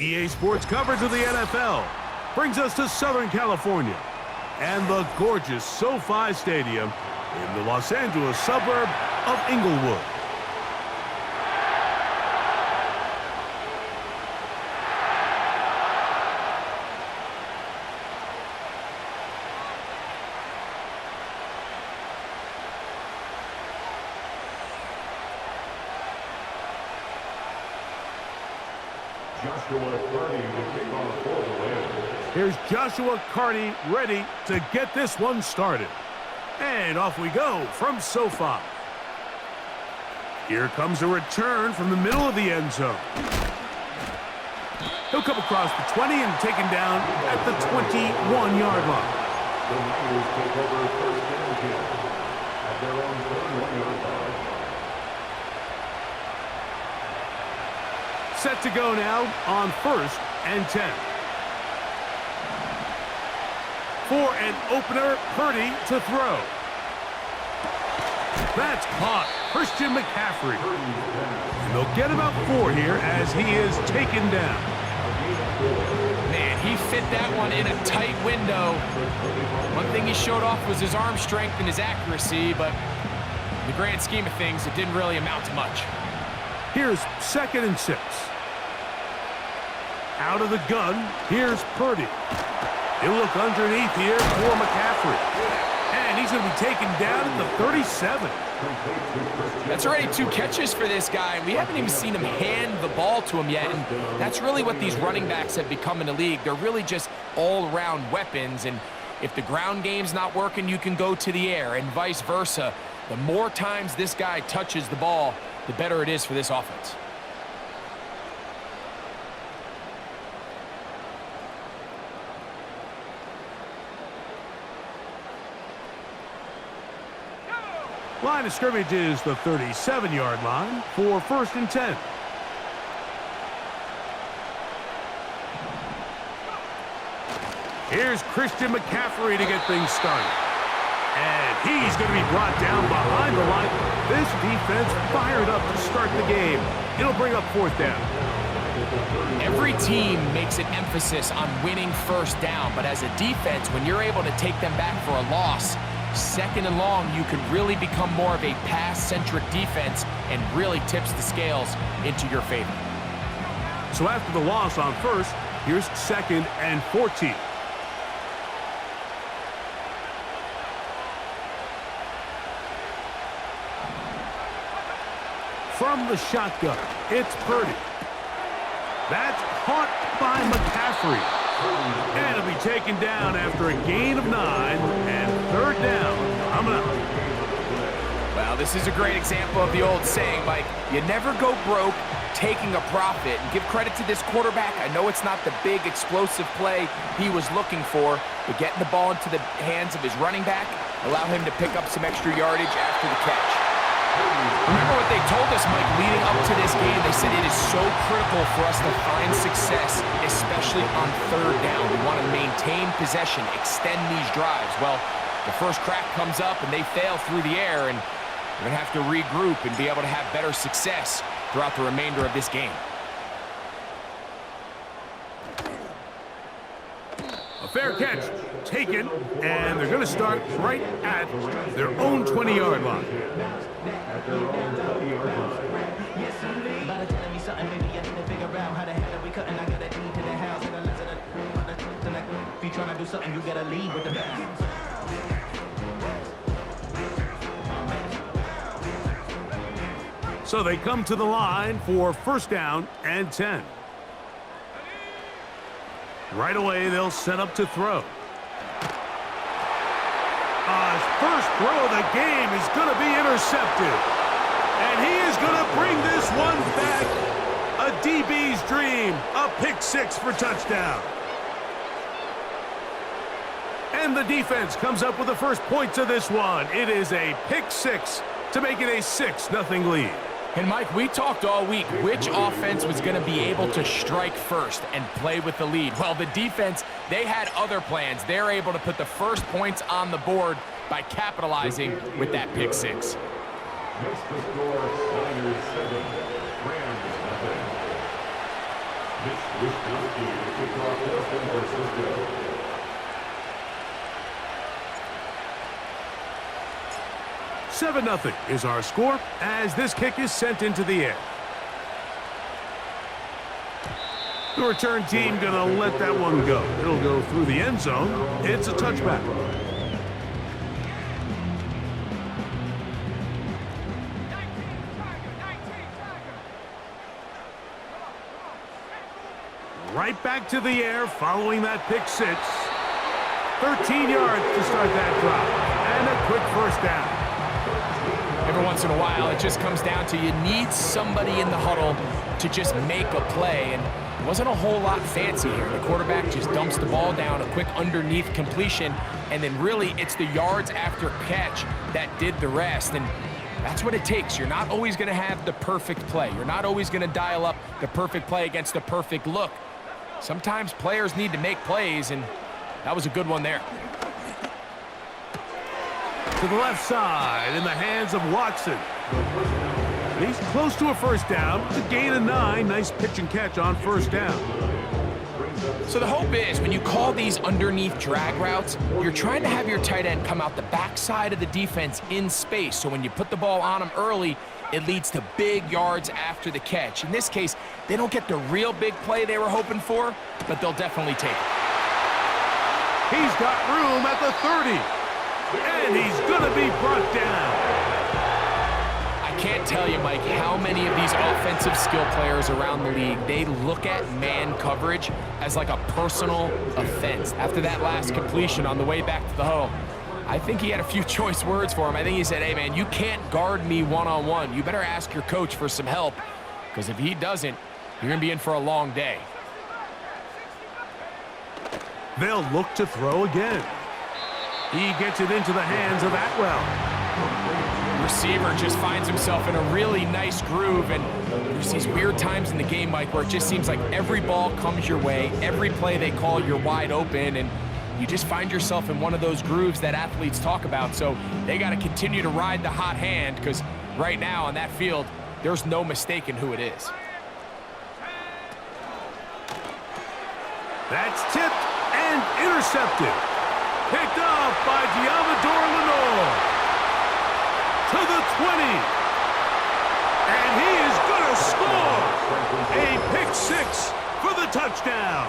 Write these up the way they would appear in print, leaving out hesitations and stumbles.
EA Sports coverage of the NFL brings us to Southern California and the gorgeous SoFi Stadium in the Los Angeles suburb of Inglewood. Here's Joshua Carty ready to get this one started. And off we go from SoFi. Here comes a return from the middle of the end zone. He'll come across the 20 and taken down at the 21-yard line. The Niners take over first and 10 at their own 21-yard line. Set to go now on first and 10. For an opener, Purdy to throw. That's caught. Christian McCaffrey. And they'll get about 4 here as he is taken down. Man, he fit that one in a tight window. One thing he showed off was his arm strength and his accuracy, but in the grand scheme of things, it didn't really amount to much. Here's 2nd and 6. Out of the gun, here's Purdy. He'll look underneath here for McCaffrey. And he's going to be taken down at the 37. That's already 2 catches for this guy. We haven't even seen him hand the ball to him yet. And that's really what these running backs have become in the league. They're really just all-around weapons. And if the ground game's not working, you can go to the air and vice versa. The more times this guy touches the ball, the better it is for this offense. Line of scrimmage is the 37-yard line for first and 10. Here's Christian McCaffrey to get things started. And he's going to be brought down behind the line. This defense fired up to start the game. It'll bring up 4th down. Every team makes an emphasis on winning first down, but as a defense, when you're able to take them back for a loss, 2nd and long, you can really become more of a pass-centric defense and really tips the scales into your favor. So after the loss on first, here's 2nd and 14. From the shotgun, it's Purdy. That's caught by McCaffrey. And it'll be taken down after a gain of 9 and 3rd down. Coming up. Well, this is a great example of the old saying, Mike, you never go broke taking a profit. And give credit to this quarterback. I know it's not the big explosive play he was looking for, but getting the ball into the hands of his running back allow him to pick up some extra yardage after the catch. Remember what they told us, Mike, leading up to this game? They said it is so critical for us to find success, especially on 3rd down. We want to maintain possession, extend these drives. Well, the first crack comes up and they fail through the air, and we're going to have to regroup and be able to have better success throughout the remainder of this game. A fair catch taken, and they're going to start right at their own 20-yard line. So they come to the line for first down and 10. Right away, they'll set up to throw. His first throw of the game is going to be intercepted. And he is going to bring this one back. A The DB's dream, a pick six for touchdown. And the defense comes up with the first points of this one. It is a pick six to make it a 6-0 lead. And Mike, we talked all week which offense was going to be able to strike first and play with the lead. Well, the defense, they had other plans. They're able to put the first points on the board by capitalizing with that pick six. Makes the score Niners 7, Rams nothing. Mitch Wisniewski to kick off the San Francisco. Seven 0 is our score as this kick is sent into the air. The return team gonna let that one go. It'll go through the end zone. It's a touchback. Right back to the air following that pick six. 13 yards to start that drive. And a quick first down. Every once in a while, it just comes down to you need somebody in the huddle to just make a play. And it wasn't a whole lot fancy here. The quarterback just dumps the ball down, a quick underneath completion, and then really it's the yards after catch that did the rest. And that's what it takes. You're not always going to have the perfect play. You're not always going to dial up the perfect play against the perfect look. Sometimes players need to make plays, and that was a good one there. To the left side in the hands of Watson. He's close to a first down. It's a gain of 9. Nice pitch and catch on first down. So the hope is when you call these underneath drag routes, you're trying to have your tight end come out the backside of the defense in space. So when you put the ball on him early, it leads to big yards after the catch. In this case, they don't get the real big play they were hoping for, but they'll definitely take it. He's got room at the 30. And he's going to be brought down. I can't tell you, Mike, how many of these offensive skill players around the league, they look at man coverage as like a personal offense. After that last completion on the way back to the huddle, I think he had a few choice words for him. I think he said, hey, man, you can't guard me one-on-one. You better ask your coach for some help, because if he doesn't, you're going to be in for a long day. They'll look to throw again. He gets it into the hands of Atwell. Receiver just finds himself in a really nice groove, and there's these weird times in the game, Mike, where it just seems like every ball comes your way, every play they call, you're wide open, and you just find yourself in one of those grooves that athletes talk about. So they got to continue to ride the hot hand, because right now on that field, there's no mistaking who it is. That's tipped and intercepted. Picked off by Diamador Lenore to the 20. And he is going to score a pick six for the touchdown.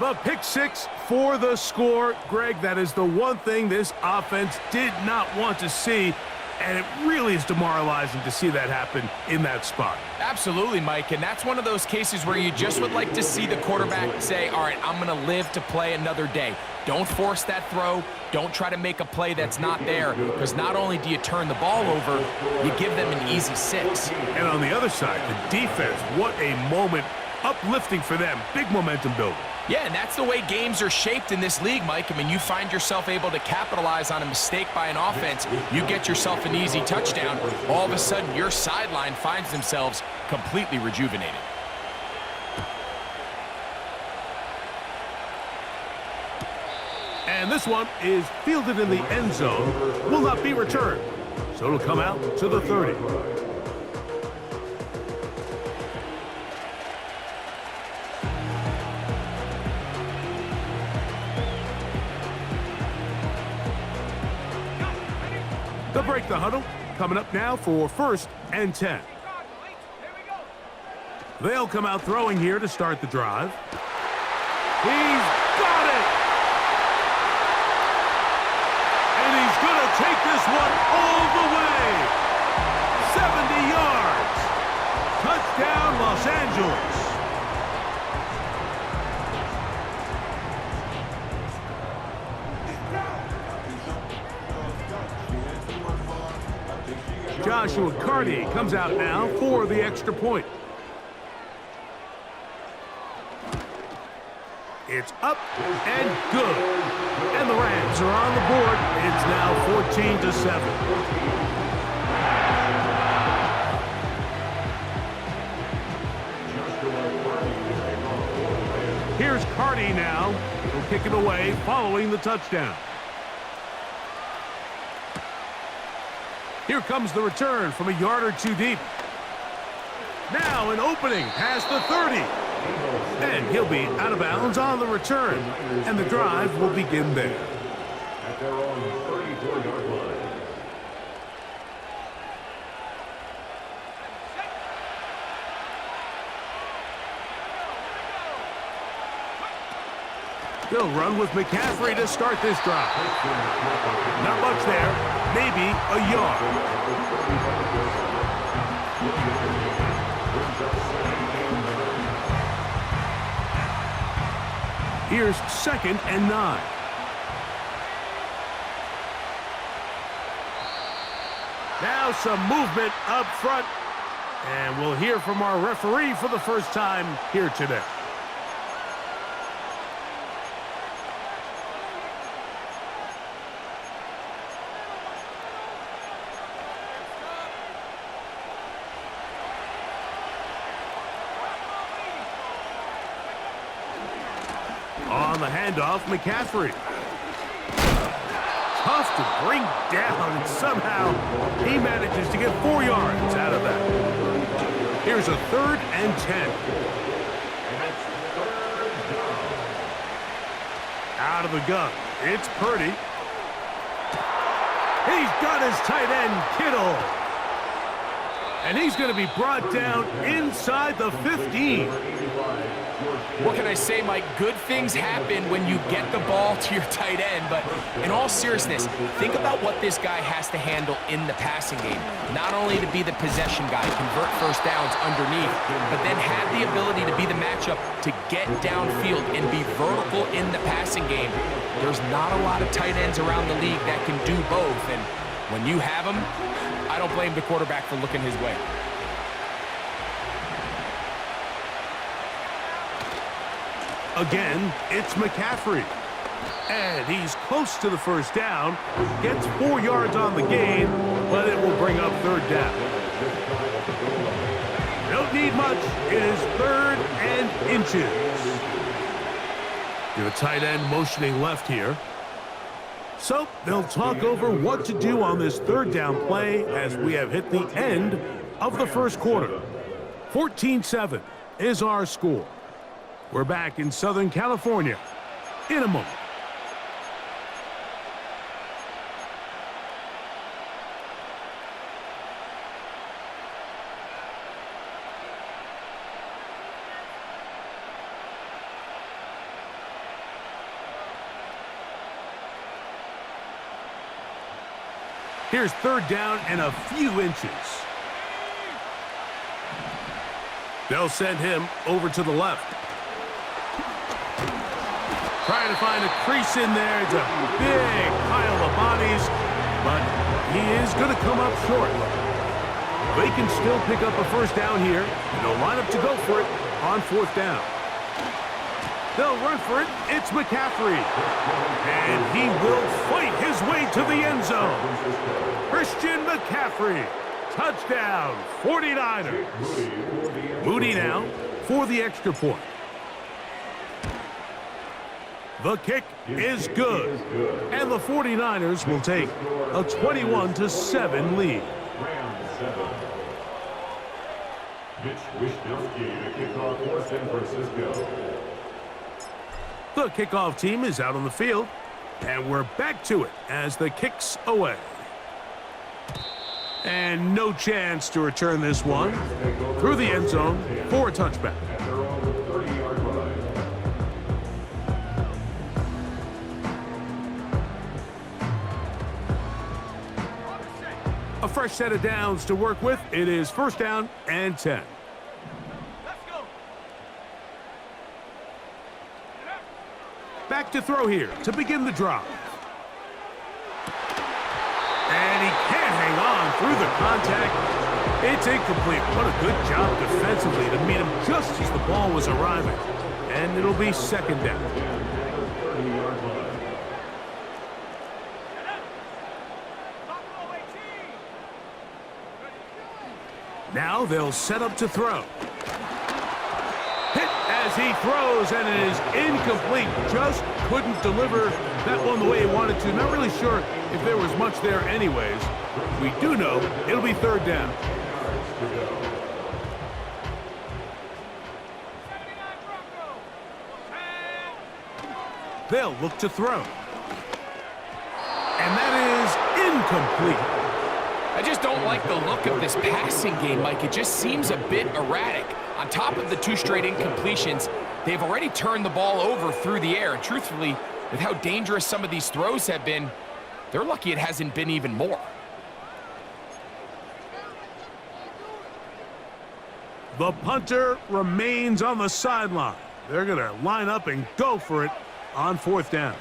The pick six for the score. Greg, that is the one thing this offense did not want to see. And it really is demoralizing to see that happen in that spot. Absolutely, Mike, and that's one of those cases where you just would like to see the quarterback say, all right, I'm going to live to play another day. Don't force that throw. Don't try to make a play that's not there, because not only do you turn the ball over, you give them an easy 6. And on the other side, the defense, what a moment, uplifting for them, big momentum building. Yeah, and that's the way games are shaped in this league, Mike. I mean, you find yourself able to capitalize on a mistake by an offense. You get yourself an easy touchdown. All of a sudden, your sideline finds themselves completely rejuvenated. And this one is fielded in the end zone, will not be returned. So it'll come out to the 30. They'll break the huddle. Coming up now for 1st and 10. They'll come out throwing here to start the drive. He's got it! And he's going to take this one all the way. 70 yards. Touchdown, Los Angeles. Joshua Carty comes out now for the extra point. It's up and good. And the Rams are on the board. It's now 14-7. Here's Carty now. He'll kick it away following the touchdown. Here comes the return from a yard or two deep. Now an opening past the 30. And he'll be out of bounds on the return. And the drive will begin there. At their own 34-yard line. They'll run with McCaffrey to start this drive. Not much there. Maybe a yard. Here's 2nd and 9. Now some movement up front. And we'll hear from our referee for the first time here today. On the handoff, McCaffrey. Tough to bring down, and somehow he manages to get 4 yards out of that. Here's a 3rd and 10. Out of the gun, it's Purdy. He's got his tight end, Kittle. And he's going to be brought down inside the 15. What can I say, Mike? Good things happen when you get the ball to your tight end, but in all seriousness, think about what this guy has to handle in the passing game. Not only to be the possession guy, convert first downs underneath, but then have the ability to be the matchup to get downfield and be vertical in the passing game. There's not a lot of tight ends around the league that can do both, and when you have them, I don't blame the quarterback for looking his way. Again, it's McCaffrey. And he's close to the first down. Gets 4 yards on the gain, but it will bring up 3rd down. Don't need much. It is 3rd and inches. The tight end motioning left here. So they'll talk over what to do on this 3rd down play as we have hit the end of the first quarter. 14-7 is our score. We're back in Southern California in a moment. Here's 3rd down and a few inches. They'll send him over to the left. Trying to find a crease in there. It's a big pile of bodies, but he is going to come up short. They can still pick up a first down here, and they'll line up to go for it on 4th down. They'll run for it. It's McCaffrey. And he will fight his way to the end zone. Christian McCaffrey. Touchdown, 49ers. Moody now for the extra point. The kick is good. And the 49ers will take a 21-7 lead. Mitch Wishnowsky to kick off for San Francisco. The kickoff team is out on the field, and we're back to it as the kick's away. And no chance to return this one through the end zone for a touchback. A fresh set of downs to work with. It is 1st down and 10. Back to throw here to begin the drive. And he can't hang on through the contact. It's incomplete. What a good job defensively to meet him just as the ball was arriving. And it'll be second down. Now they'll set up to throw. Hit as he throws, and it is incomplete. Just couldn't deliver that one the way he wanted to. Not really sure if there was much there anyways. We do know it'll be third down. They'll look to throw. And that is incomplete. I just don't like the look of this passing game, Mike. It just seems a bit erratic. On top of the 2 straight incompletions, they've already turned the ball over through the air. And truthfully, with how dangerous some of these throws have been, they're lucky it hasn't been even more. The punter remains on the sideline. They're going to line up and go for it on fourth down.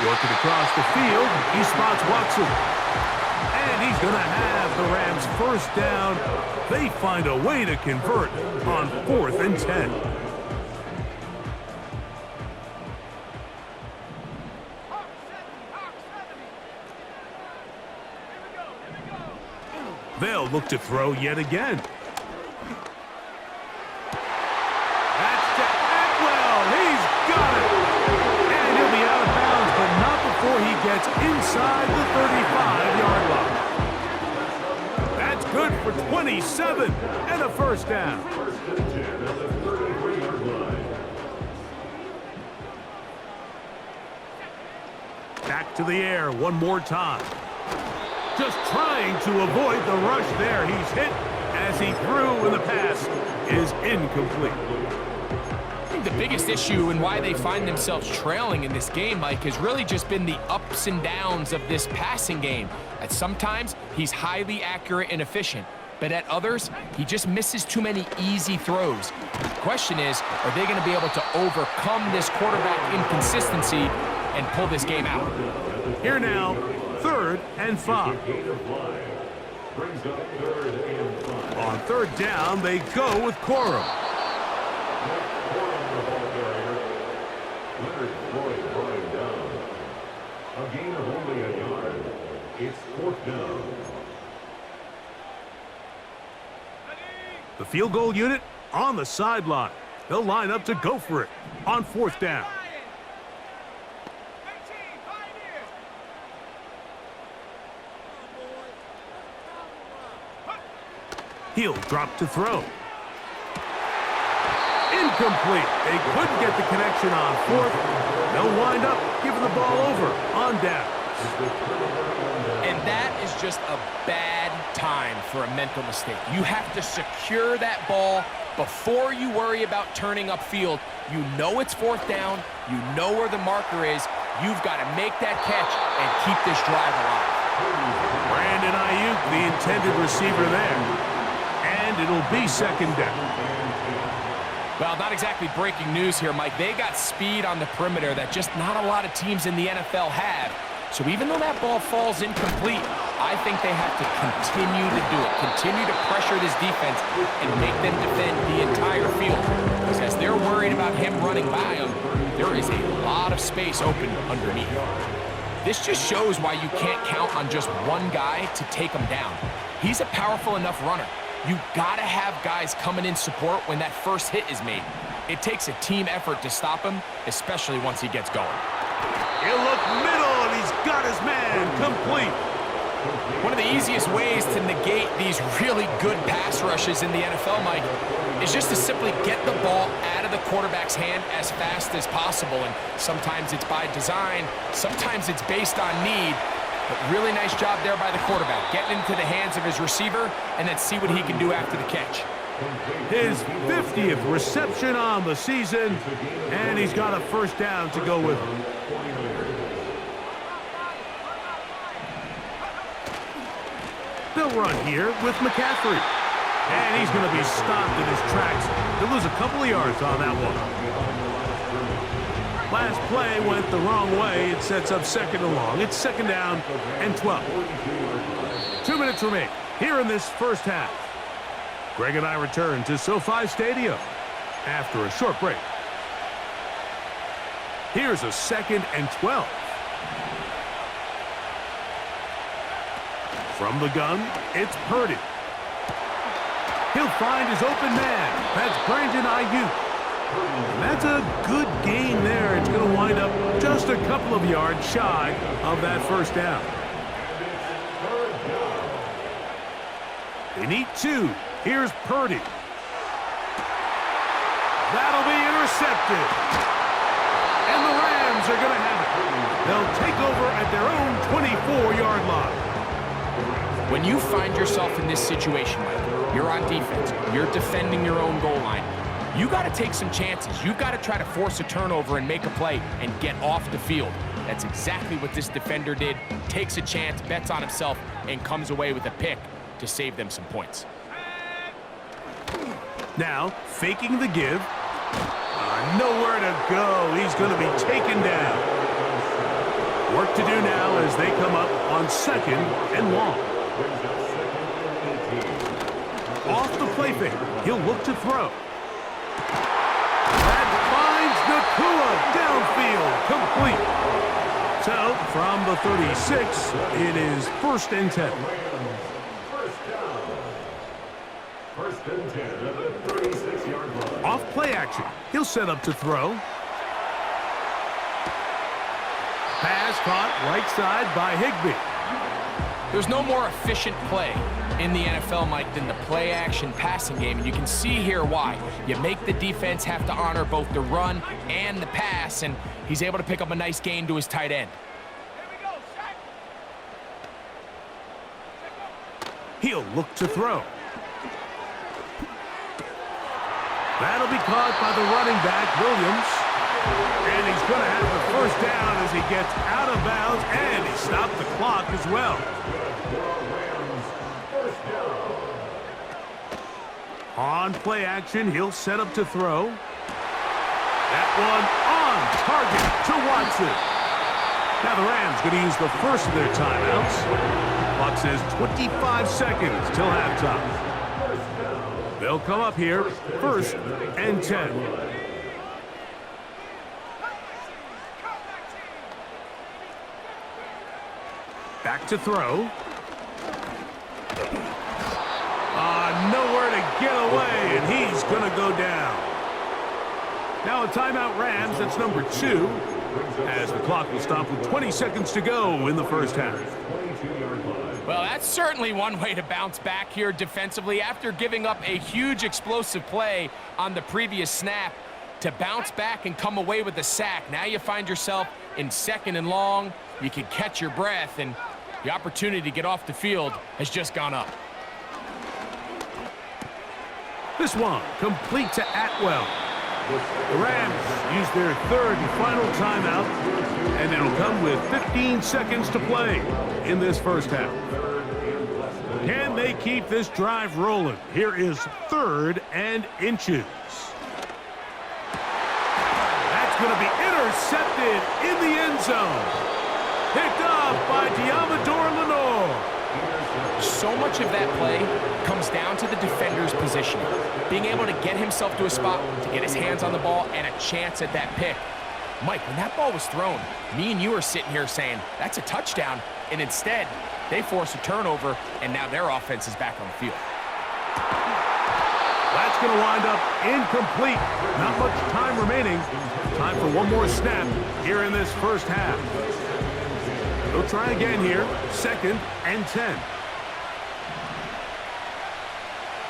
Working across the field, he spots Watson. And he's going to have the Rams first down. They find a way to convert on 4th and 10. They'll look to throw yet again. That's to Atwell. He's got it. And he'll be out of bounds, but not before he gets inside the 35-yard line. That's good for 27 and a first down. Back to the air one more time. Just trying to avoid the rush there. He's hit as he threw, and the pass is incomplete. I think the biggest issue and why they find themselves trailing in this game, Mike, has really just been the ups and downs of this passing game. At sometimes, he's highly accurate and efficient, but at others, he just misses too many easy throws. The question is, are they going to be able to overcome this quarterback inconsistency and pull this game out? Here now, 3rd and 5. On 3rd down, they go with Corum. A gain of only a yard. It's 4th down. The field goal unit on the sideline. They'll line up to go for it on 4th down. He'll drop to throw. Incomplete. They couldn't get the connection on 4th. They'll wind up giving the ball over on down. And that is just a bad time for a mental mistake. You have to secure that ball before you worry about turning upfield. You know it's 4th down. You know where the marker is. You've got to make that catch and keep this drive alive. Brandon Ayuk, the intended receiver there. And it'll be second down. Well, not exactly breaking news here, Mike. They got speed on the perimeter that just not a lot of teams in the NFL have. So even though that ball falls incomplete, I think they have to continue to do it. Continue to pressure this defense and make them defend the entire field. Because as they're worried about him running by them, there is a lot of space open underneath. This just shows why you can't count on just one guy to take him down. He's a powerful enough runner. You gotta have guys coming in support when that first hit is made. It takes a team effort to stop him, especially once he gets going. He'll look middle, and he's got his man complete. One of the easiest ways to negate these really good pass rushes in the NFL, Mike, is just to simply get the ball out of the quarterback's hand as fast as possible. And sometimes it's by design, sometimes it's based on need. But really nice job there by the quarterback, getting into the hands of his receiver, and then see what he can do after the catch. His 50th reception on the season, and he's got a first down to go with him. They'll run here with McCaffrey. And he's going to be stopped in his tracks. He'll lose a couple of yards on that one. last play went the wrong way. It sets up second and long. It's second down and 12. 2 minutes remain here in this first half. Greg and I return to SoFi Stadium after a short break. Here's a second and 12. From the gun, it's Purdy. He'll find his open man. That's Brandon Ayuk. And that's a good gain there. It's going to wind up just a couple of yards shy of that first down. They need 2. Here's Purdy. That'll be intercepted. And the Rams are going to have it. They'll take over at their own 24-yard line. When you find yourself in this situation, Mike, you're on defense, you're defending your own goal line, you got to take some chances. You got to try to force a turnover and make a play and get off the field. That's exactly what this defender did. Takes a chance, bets on himself, and comes away with a pick to save them some points. Now, faking the give. Nowhere to go. He's going to be taken down. Work to do now as they come up on second and long. Off the play fake. He'll look to throw. That finds Nakua downfield, complete. So, from the 36, it is first and 10. First and 10 at the 36-yard line. Off play action. He'll set up to throw. Pass caught right side by Higbee. There's no more efficient play in the NFL, Mike, than the play-action passing game, and you can see here why. You make the defense have to honor both the run and the pass, and he's able to pick up a nice gain to his tight end. He'll look to throw. That'll be caught by the running back, Williams. And he's going to have the first down as he gets out of bounds, and he stopped the clock as well. On play action, he'll set up to throw. That one on target to Watson. Now the Rams going to use the first of their timeouts. Clock says 25 seconds till halftime. They'll come up here, first and 10. Back to throw. Nowhere to get away, and he's going to go down. Now a timeout Rams, that's number 2, as the clock will stop with 20 seconds to go in the first half. Well, that's certainly one way to bounce back here defensively after giving up a huge explosive play on the previous snap. To bounce back and come away with a sack. Now you find yourself in second and long. You can catch your breath, and the opportunity to get off the field has just gone up. This one complete to Atwell. The Rams use their third and final timeout, and it'll come with 15 seconds to play in this first half. Can they keep this drive rolling? Here is third and inches. That's going to be intercepted in the end zone. Picked up by Diamador Lenore. So much of that play comes down to the defender's positioning. Being able to get himself to a spot, to get his hands on the ball, and a chance at that pick. Mike, when that ball was thrown, me and you are sitting here saying, that's a touchdown, and instead, they force a turnover, and now their offense is back on the field. That's going to wind up incomplete. Not much time remaining. Time for one more snap here in this first half. They'll try again here, second and 10.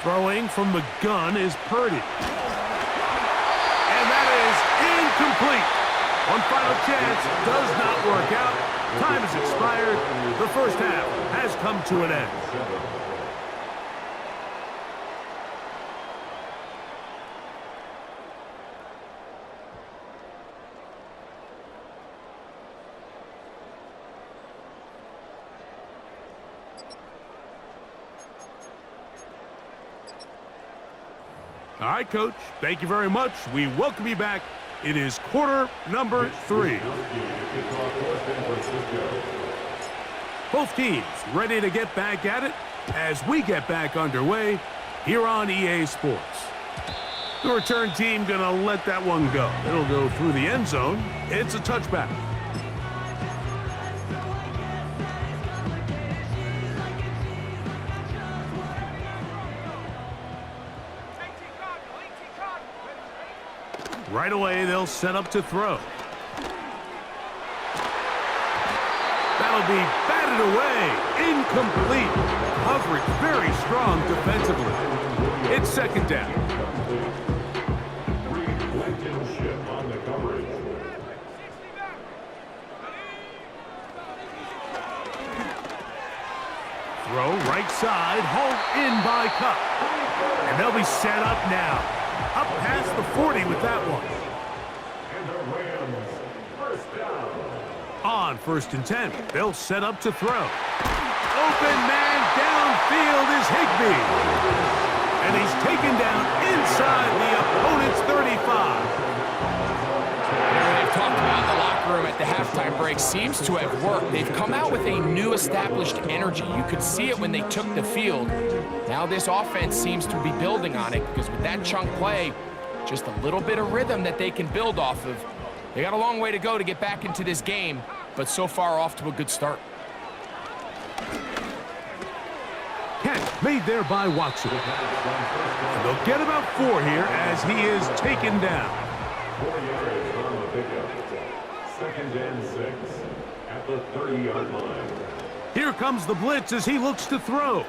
Throwing from the gun is Purdy. And that is incomplete. One final chance does not work out. Time has expired. The first half has come to an end. All right, Coach. Thank you very much. We welcome you back It is quarter number 3. Both teams ready to get back at it as we get back underway here on EA Sports. The return team gonna let that one go. It'll go through the end zone. It's a touchback. Right away, they'll set up to throw. That'll be batted away. Incomplete. Coverage very strong defensively. It's second down. On the coverage. Throw right side, hauled in by Cup. And they'll be set up now. Up past the 40 with that one. And the Rams, first down. On 1st and 10, they'll set up to throw. Open man downfield is Higbee. And he's taken down inside the opponent's 35. They've talked about the locker room at the halftime break. Seems to have worked. They've come out with a new established energy. You could see it when they took the field. Now this offense seems to be building on it because with that chunk play, just a little bit of rhythm that they can build off of. They got a long way to go to get back into this game, but so far off to a good start. Catch made there by Watson. And they'll get about 4 here as he is taken down. 4 yards on the pickup. 2nd and 6 at the 30-yard line. Here comes the blitz as he looks to throw.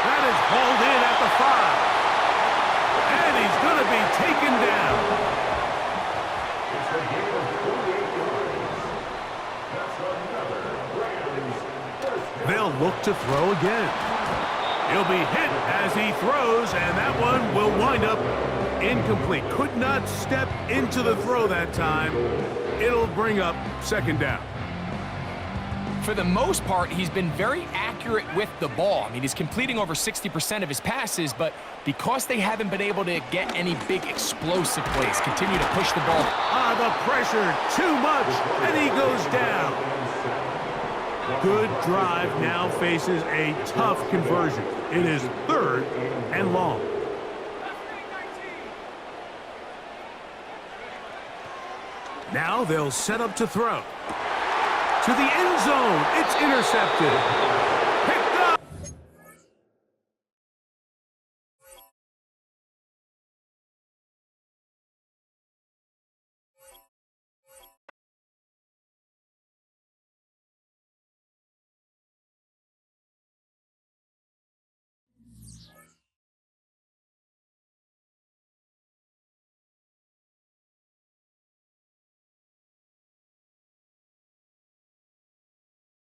That is hauled in at the 5. And he's going to be taken down. It's a gain of 48 yards. That's another Rams first down. They'll look to throw again. He'll be hit as he throws, and that one will wind up incomplete. Could not step into the throw that time. It'll bring up 2nd down. For the most part, he's been very accurate with the ball. I mean, he's completing over 60% of his passes, but because they haven't been able to get any big explosive plays, continue to push the ball. The pressure, too much, and he goes down. Good drive now faces a tough conversion. It is 3rd and long. Now they'll set up to throw. To the end zone, it's intercepted.